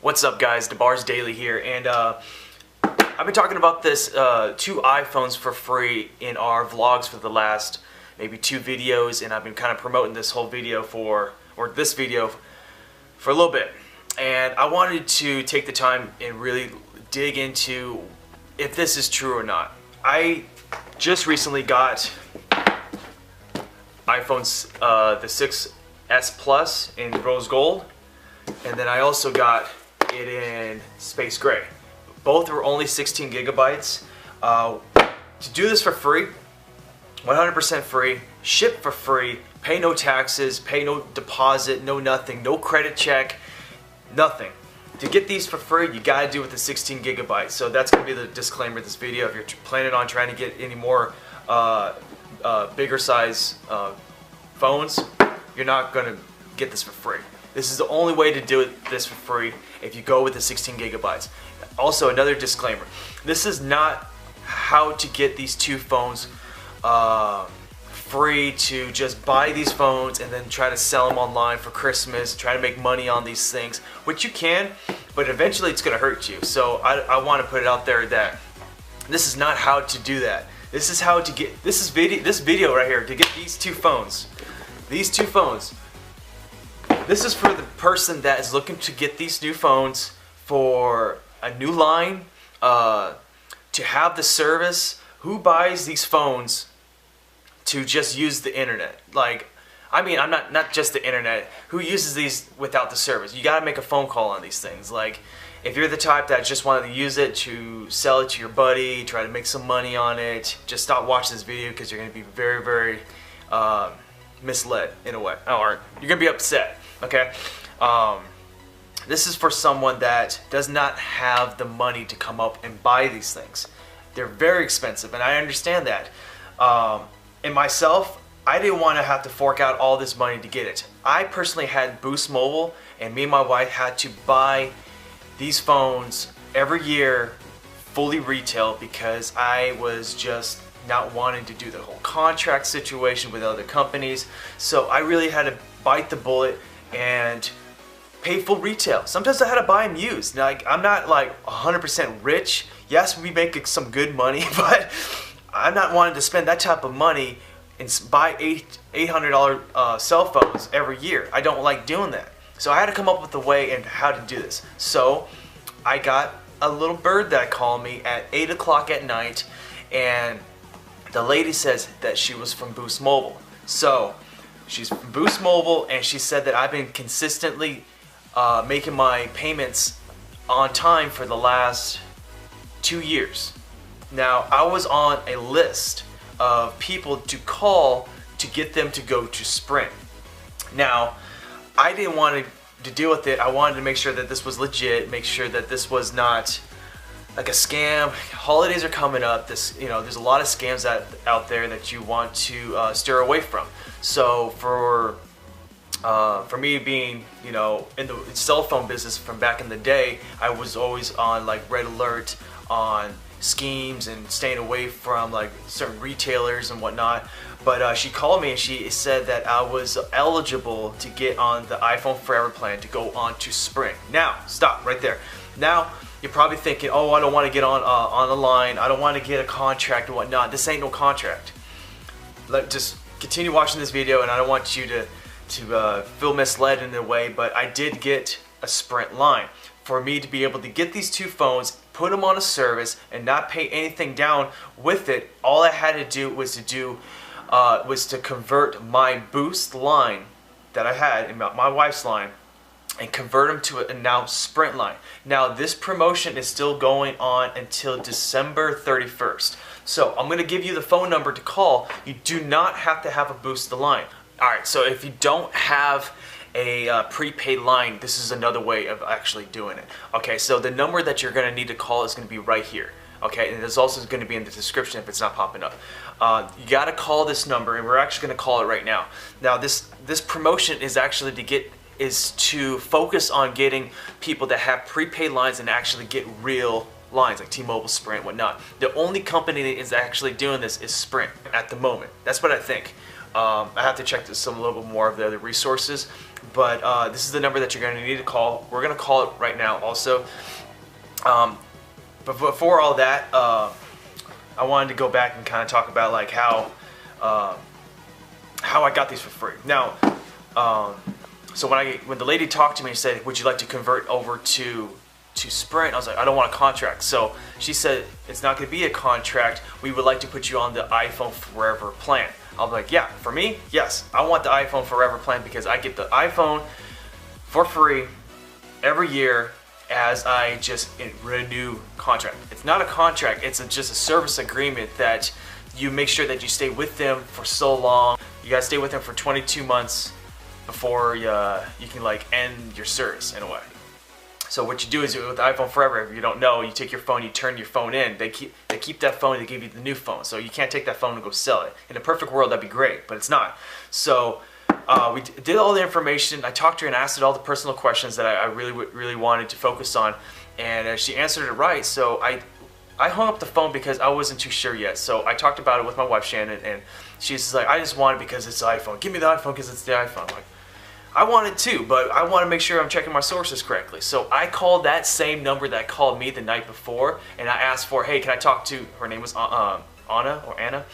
What's up, guys? DeBar's Daily here, and I've been talking about this 2 iPhones for free in our vlogs for the last maybe 2 videos, and I've been kind of promoting this whole video for a little bit. And I wanted to take the time and really dig into if this is true or not. I just recently got iPhones, the 6S Plus in rose gold, and then I also got it in space gray. Both were only 16 gigabytes. To do this for free, 100% free, ship for free, pay no taxes, pay no deposit, no nothing, no credit check, nothing. To get these for free, you gotta do it with the 16 gigabytes. So that's gonna be the disclaimer of this video. If you're planning on trying to get any more bigger size phones, you're not gonna get this for free. This is the only way to do this for free if you go with the 16 gigabytes. Also, another disclaimer. This is not how to get these 2 phones free to just buy these phones and then try to sell them online for Christmas, try to make money on these things, which you can, but eventually it's gonna hurt you. So I want to put it out there that this is not how to do that. This is how to get this video right here to get these 2 phones. These 2 phones. This is for the person that is looking to get these new phones for a new line, to have the service. Who buys these phones to just use the internet? Like, I mean, I'm not just the internet. Who uses these without the service? You gotta make a phone call on these things. Like, if you're the type that just wanted to use it to sell it to your buddy, try to make some money on it, just stop watching this video because you're gonna be very, very misled in a way, or you're gonna be upset. Okay. This is for someone that does not have the money to come up and buy these things. They're very expensive, and I understand that. And myself, I didn't want to have to fork out all this money to get it. I personally had Boost Mobile, and me and my wife had to buy these phones every year fully retail because I was just not wanting to do the whole contract situation with other companies. So I really had to bite the bullet and pay full retail. Sometimes I had to buy them used. Now, like, I'm not like 100% rich. Yes, we make some good money, but I'm not wanting to spend that type of money and buy $800 cell phones every year. I don't like doing that. So I had to come up with a way and how to do this. So I got a little bird that called me at 8 o'clock at night, and the lady says that she was from Boost Mobile. So she's from Boost Mobile, and she said that I've been consistently making my payments on time for the last 2 years. Now, I was on a list of people to call to get them to go to Sprint. Now, I didn't want to deal with it. I wanted to make sure that this was legit, make sure that this was not like a scam. Holidays are coming up. There's a lot of scams out there that you want to steer away from. So for me being, in the cell phone business from back in the day, I was always on like red alert on schemes and staying away from like certain retailers and whatnot. But she called me and she said that I was eligible to get on the iPhone Forever plan to go on to Sprint. Now, stop right there. Now, you're probably thinking, oh, I don't want to get on the line. I don't want to get a contract and whatnot. This ain't no contract. Just continue watching this video, and I don't want you to feel misled in a way, but I did get a Sprint line. For me to be able to get these 2 phones, put them on a service, and not pay anything down with it, all I had to do was to convert my Boost line that I had, my wife's line, and convert them to a now Sprint line. Now, this promotion is still going on until December 31st. So I'm going to give you the phone number to call. You do not have to have a Boost line. Alright, so if you don't have a prepaid line, this is another way of actually doing it. Okay, so the number that you're going to need to call is going to be right here. Okay, and it's also going to be in the description if it's not popping up. You got to call this number, and we're actually going to call it right now. Now, this promotion is actually to focus on getting people that have prepaid lines and actually get real lines like T-Mobile, Sprint, whatnot. The only company that is actually doing this is Sprint at the moment. That's what I think. I have to check a little bit more of the other resources, but this is the number that you're going to need to call. We're going to call it right now also. But before all that, I wanted to go back and kind of talk about like how I got these for free. Now, so when the lady talked to me and said, "Would you like to convert over to Sprint?" I was like, "I don't want a contract." So she said, "It's not going to be a contract. We would like to put you on the iPhone Forever plan." I'm like, "Yeah, for me, yes, I want the iPhone Forever plan because I get the iPhone for free every year as I just renew contract." It's not a contract, it's just a service agreement that you make sure that you stay with them for so long. You gotta stay with them for 22 months before you can like end your service in a way. So what you do is with the iPhone Forever, if you don't know, you take your phone, you turn your phone in. They keep that phone, they give you the new phone. So you can't take that phone and go sell it. In a perfect world, that'd be great, but it's not. So we did all the information. I talked to her and asked her all the personal questions that I really wanted to focus on, and she answered it right. So I hung up the phone because I wasn't too sure yet. So I talked about it with my wife Shannon, and she's just like, "I just want it because it's the iPhone. Give me the iPhone because it's the iPhone." I'm like, I want it too, but I want to make sure I'm checking my sources correctly. So I called that same number that called me the night before, and I asked for, "Hey, can I talk to," her name was Anna,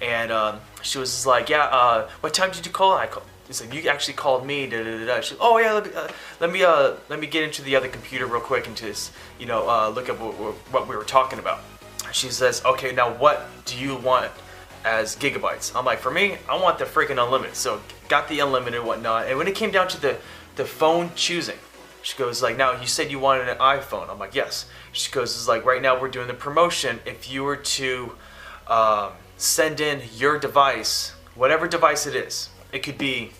and she was just like, "Yeah, what time did you call?" I called. He said, "You actually called me." Da, da, da, da. She said, "Oh yeah, let me get into the other computer real quick and just look at what we were talking about." She says, "Okay, now what do you want as gigabytes?" I'm like, "For me, I want the freaking unlimited." So got the unlimited and whatnot. And when it came down to the phone choosing, she goes like, "Now you said you wanted an iPhone." I'm like, "Yes." She goes, "It's like right now we're doing the promotion. If you were to send in your device, whatever device it is, it could be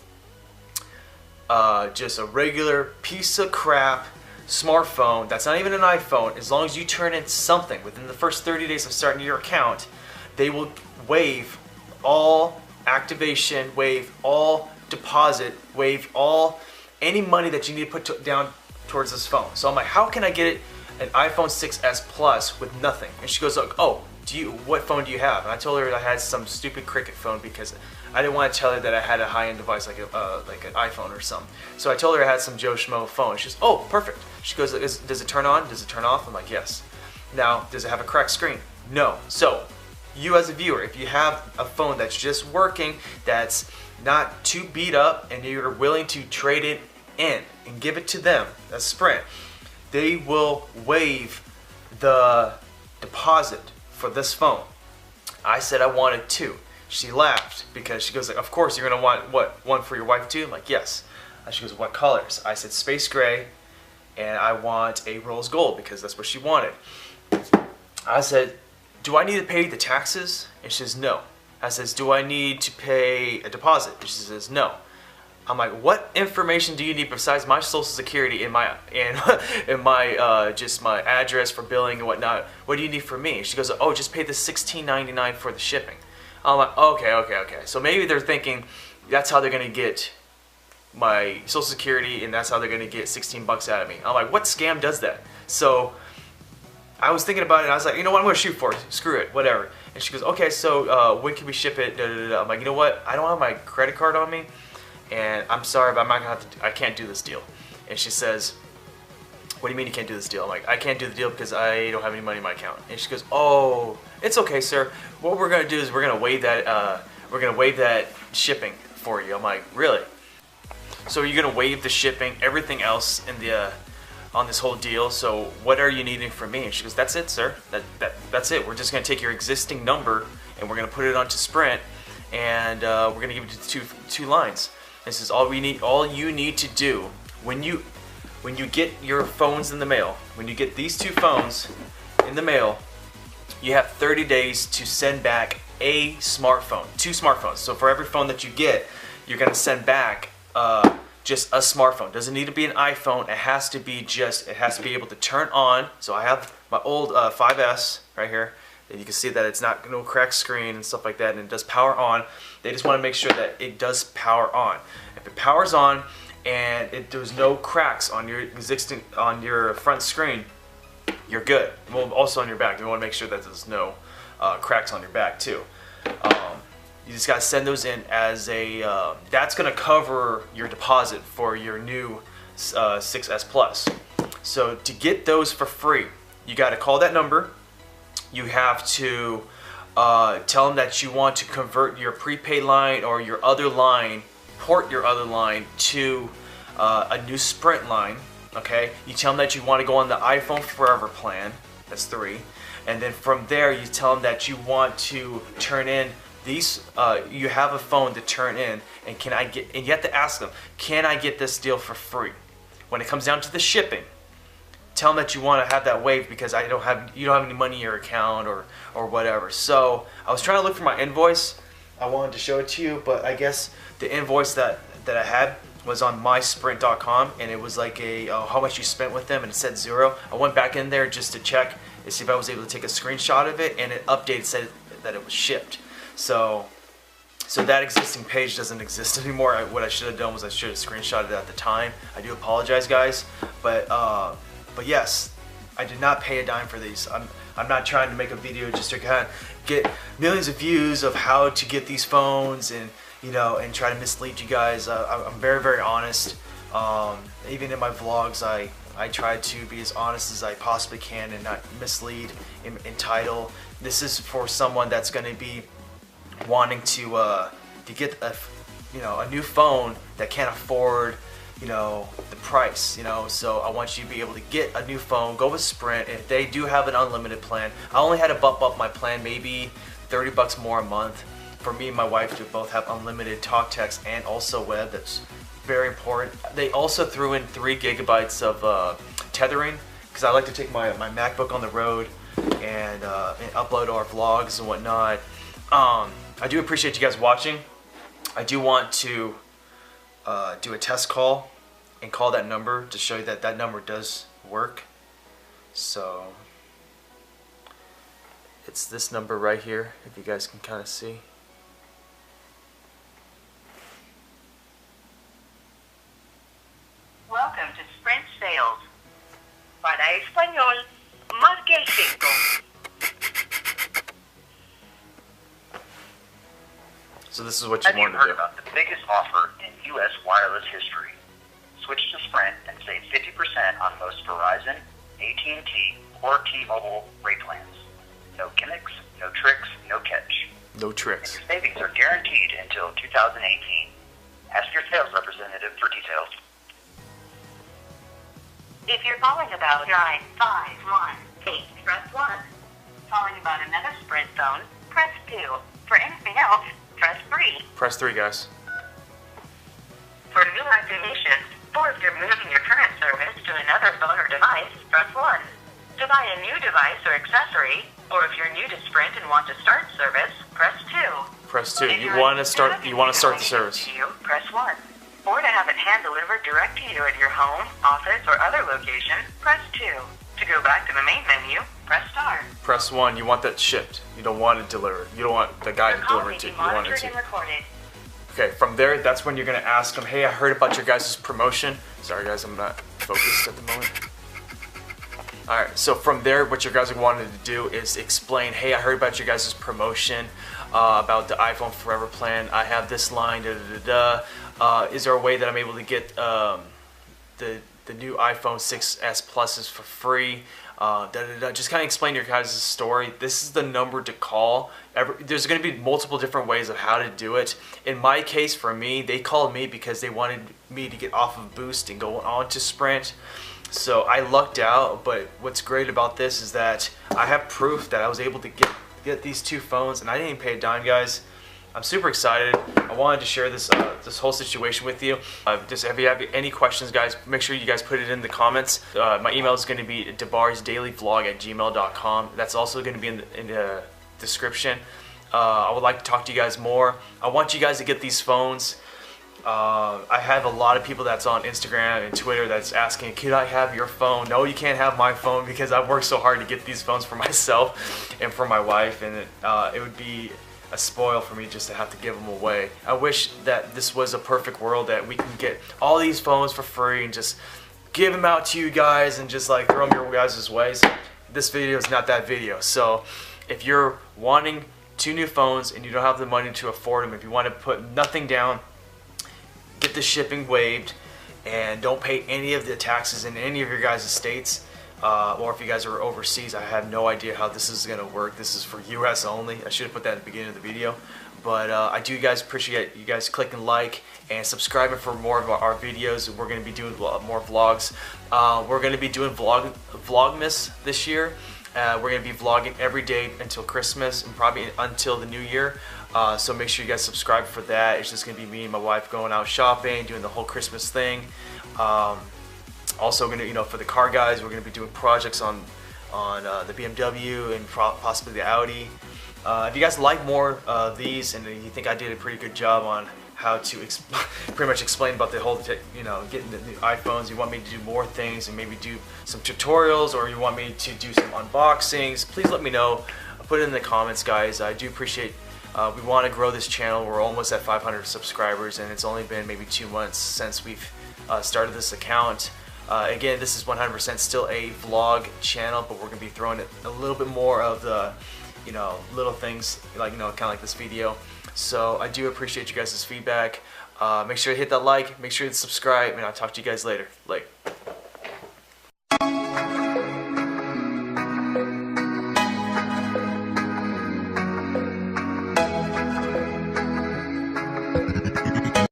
just a regular piece of crap smartphone that's not even an iPhone. As long as you turn in something within the first 30 days of starting your account, they will waive all activation, waive all deposit, waive all any money that you need to put down towards this phone." So I'm like, "How can I get an iPhone 6s Plus with nothing?" And she goes like, "Oh, what phone do you have?" And I told her I had some stupid Cricket phone because I didn't want to tell her that I had a high-end device like an iPhone or something. So I told her I had some Joe Schmo phone. She goes, "Oh, perfect." She goes, "Does it turn on? Does it turn off?" I'm like, "Yes." "Now, does it have a cracked screen?" "No." So you as a viewer, if you have a phone that's just working, that's not too beat up, and you're willing to trade it in and give it to them, that's Sprint, they will waive the deposit for this phone. I said I wanted two. She laughed because she goes like, "Of course you're gonna want one for your wife too?" I'm like, "Yes." She goes, "What colors?" I said space gray, and I want a rose gold because that's what she wanted. I said, "Do I need to pay the taxes?" And she says, "No." I says, "Do I need to pay a deposit?" And she says, "No." I'm like, "What information do you need besides my social security and my just my address for billing and whatnot? What do you need from me?" She goes, "Oh, just pay the $16.99 for the shipping." I'm like, okay. So maybe they're thinking that's how they're gonna get my social security and that's how they're gonna get 16 bucks out of me. I'm like, what scam does that? So I was thinking about it and I was like, "You know what, I'm gonna shoot for it. Screw it, whatever." And she goes, "Okay, so when can we ship it?" Da, da, da, da. I'm like, "You know what? I don't have my credit card on me, and I'm sorry, but I'm not gonna I can't do this deal." And she says, "What do you mean you can't do this deal?" I'm like, "I can't do the deal because I don't have any money in my account." And she goes, "Oh, it's okay, sir. What we're gonna do is we're gonna waive that shipping for you." I'm like, "Really?" "So you're gonna waive the shipping, everything else in the on this whole deal. So what are you needing from me?" And she goes, "That's it, sir. That's it. We're just gonna take your existing number and we're gonna put it onto Sprint, and we're gonna give you two lines. This is all we need. All you need to do when you get your phones in the mail, when you get these two phones in the mail, you have 30 days to send back a smartphone, 2 smartphones. So for every phone that you get, you're gonna send back just a smartphone. Doesn't need to be an iPhone. It has to be able to turn on. So I have my old 5S right here, and you can see that it's not no cracked screen and stuff like that, and it does power on. They just want to make sure that it does power on. If it powers on and there's no cracks on your front screen, you're good. Well, also on your back, you want to make sure that there's no cracks on your back too. You just gotta send those in as a, that's gonna cover your deposit for your new 6S Plus. So to get those for free, you gotta call that number. You have to tell them that you want to convert your prepaid line or your other line, port your other line to a new Sprint line, okay? You tell them that you want to go on the iPhone Forever plan, that's 3. And then from there, you tell them that you want to turn in these, you have a phone to turn in, and and you have to ask them, can I get this deal for free? When it comes down to the shipping, tell them that you want to have that waived because you don't have any money in your account or whatever. So I was trying to look for my invoice. I wanted to show it to you, but I guess the invoice that I had was on mysprint.com, and it was like a how much you spent with them, and it said 0. I went back in there just to check and see if I was able to take a screenshot of it, and it updated, said that it was shipped. So that existing page doesn't exist anymore. What I should have done was I should have screenshotted it at the time. I do apologize, guys, but yes, I did not pay a dime for these. I'm not trying to make a video just to kind of get millions of views of how to get these phones and and try to mislead you guys. I'm very, very honest. Even in my vlogs, I try to be as honest as I possibly can and not mislead in title. This is for someone that's going to be wanting to get a new phone that can't afford the price, so I want you to be able to get a new phone, go with Sprint. If they do have an unlimited plan, I only had to bump up my plan maybe 30 bucks more a month for me and my wife to both have unlimited talk, text, and also web. That's very important. They also threw in 3 gigabytes of tethering because I like to take my MacBook on the road and upload our vlogs and whatnot. I do appreciate you guys watching. I do want to do a test call and call that number to show you that that number does work. So it's this number right here, if you guys can kind of see. Welcome to Sprint Sales. Para español, marque el 5. So this is what you want to do. Have you heard about the biggest offer in U.S. wireless history? Switch to Sprint and save 50% on most Verizon, at&t, or T-Mobile rate plans. No gimmicks, no tricks, no catch. No tricks. And your savings are guaranteed until 2018. Ask your sales representative for details. If you're calling about 9518, press 1. Calling about another Sprint phone, press 2. For anything else, press 3. Press 3, guys. For new activations, or if you're moving your current service to another phone or device, press 1. To buy a new device or accessory, or if you're new to Sprint and want to start service, press 2. Press 2. You want to start the service. Press 1. Or to have it hand-delivered direct to you at your home, office, or other location, press 2. To go back to the main menu, press star. Press 1. You want that shipped. You don't want it delivered. You don't want the guy to deliver it to you. You want it to. Okay, from there, that's when you're going to ask them, hey, I heard about your guys' promotion. Sorry, guys, I'm not focused at the moment. Alright, so from there, what you guys are wanting to do is explain, hey, I heard about your guys' promotion, about the iPhone Forever plan. I have this line, is there a way that I'm able to get the new iPhone 6S Pluses for free? Just kind of explain your guys' story. This is the number to call. There's going to be multiple different ways of how to do it. In my case, for me, they called me because they wanted me to get off of Boost and go on to Sprint. So I lucked out, but what's great about this is that I have proof that I was able to get these 2 phones, and I didn't even pay a dime, guys. I'm super excited. I wanted to share this this whole situation with you. Just if you have any questions, guys, make sure you guys put it in the comments. My email is going to be debarsdailyvlog@gmail.com. That's also going to be in the description. I would like to talk to you guys more. I want you guys to get these phones. I have a lot of people that's on Instagram and Twitter that's asking, can I have your phone? No, you can't have my phone because I've worked so hard to get these phones for myself and for my wife, and it would be a spoil for me just to have to give them away. I wish that this was a perfect world that we can get all these phones for free and just give them out to you guys and just like throw them your guys' ways. This video is not that video. So if you're wanting 2 new phones and you don't have the money to afford them, if you want to put nothing down, get the shipping waived, and don't pay any of the taxes in any of your guys' states, or if you guys are overseas, I have no idea how this is going to work. This is for US only. I should have put that at the beginning of the video. But I do guys appreciate you guys clicking like and subscribing for more of our videos. We're going to be doing more vlogs. We're going to be doing Vlogmas this year. We're going to be vlogging every day until Christmas and probably until the new year. So make sure you guys subscribe for that. It's just going to be me and my wife going out shopping, doing the whole Christmas thing. Also going to, for the car guys, we're going to be doing projects on the BMW and possibly the Audi. If you guys like more of these and you think I did a pretty good job on how to pretty much explain about the whole, getting the new iPhones, you want me to do more things and maybe do some tutorials, or you want me to do some unboxings, please let me know. Put it in the comments, guys. I do appreciate. We want to grow this channel. We're almost at 500 subscribers, and it's only been maybe 2 months since we've started this account. Again, this is 100% still a vlog channel, but we're gonna be throwing it a little bit more of the, little things like, kind of like this video. So I do appreciate you guys' feedback. Make sure to hit that like, make sure to subscribe, and I'll talk to you guys later. Like.